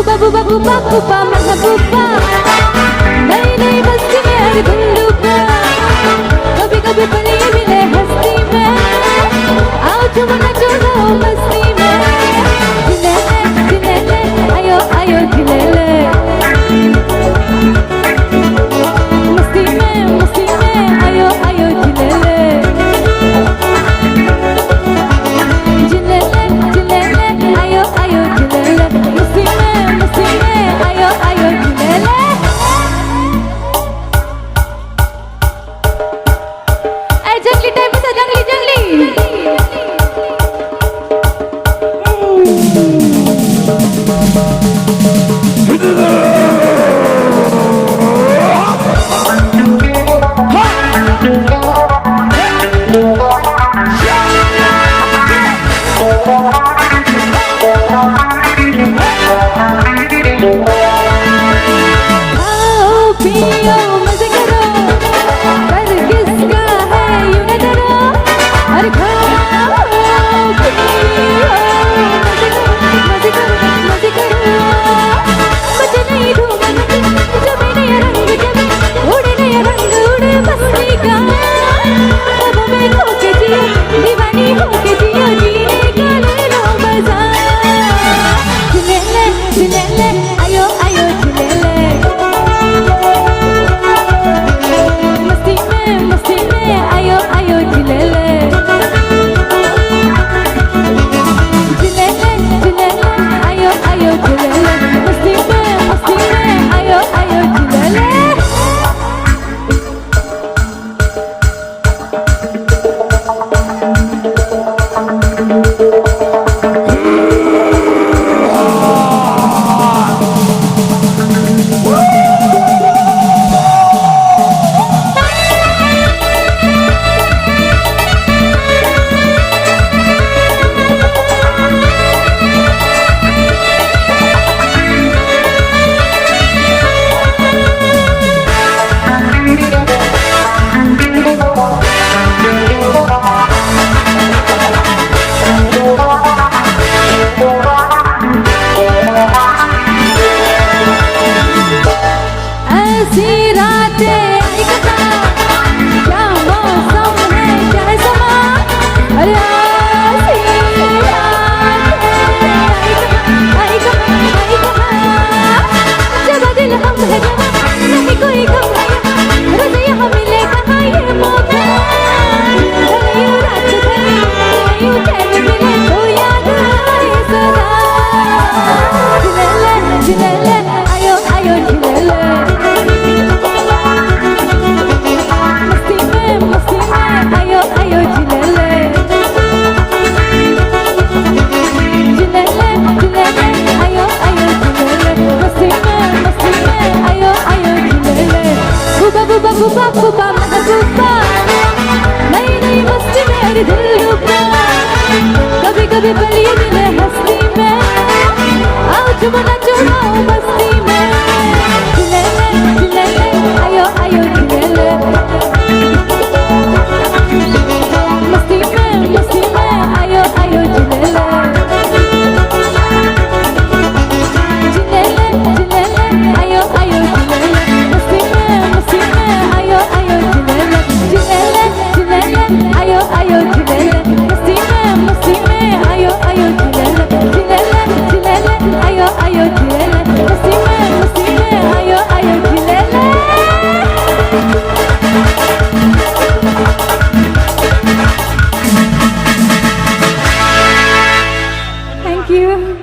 बुबा बुबा बुबा बुबा महबूबा, नई नई बस्ती में हर दिल डूबा, कभी कभी पल ये मिले हस्ती में, आओ झूमना चलो मस्ती में, जिलेले आयो आयो जिलेले, मस्ती में आयो आयो जिलेले, जिलेले जिलेले आयो आयो जिलेले, मस्ती में आयो आयो जिलेले। ऐ जंगली टाइप सा जंगली जंगली आओ पियो मजे करो, पर किसका है यूं न डरो, अरे खाओ पियो मजे करो मजे करो, बचे नहीं धूम जमे नया रंग जमे, उड़े नया रंग उड़े मस्ती का, ख्वाबों में खो के जियो, दीवानी हो के जियो, जीने का ले लो मजा, जिलेले जिलेले आयो आयो जिलेले, मस्ती में आयो आयो जिलेले, जिलेले जिलेले आयो आयो जिलेले, मस्ती में आयो आयो जिलेले। ऐसी रातें आई कहाँ, क्या मौसम है क्या है समा, अरे ऐसी रातें आई कहाँ जब दिल हम है जहाँ, नहीं कोई गम है यहाँ, रोज़ यहाँ मिले कहाँ ये मौका, यूं रात भरी यूं चैन मिले तो याद आए सदा, जिलेले जिलेले आयो आयो जिलेले, मस्ती में आयो आयो जिलेले, जिलेले जिलेले आयो आयो जिलेले, मस्ती में आयो आयो जिलेले, बुबा बुबा बुबा बुबा महबूबा, नई नई मस्ती में हर दिल डूबा, कभी कभी पल ये मिले हस्ती में, आओ झूमना चलो मस्ती में, जिलेले जिलेले आयो आयो जिलेले, मस्ती में आयो आयो जिलेले, जिलेले जिलेले आयो आयो जिलेले, मस्ती में आयो आयो जिलेले, जिलेले जिलेले आयो आयो जिलेले, मस्ती में आयो आयो जिलेले, जिलेले जिलेले आयो आयो जिलेले, मस्ती में आयो आयो जिलेले। Thank you.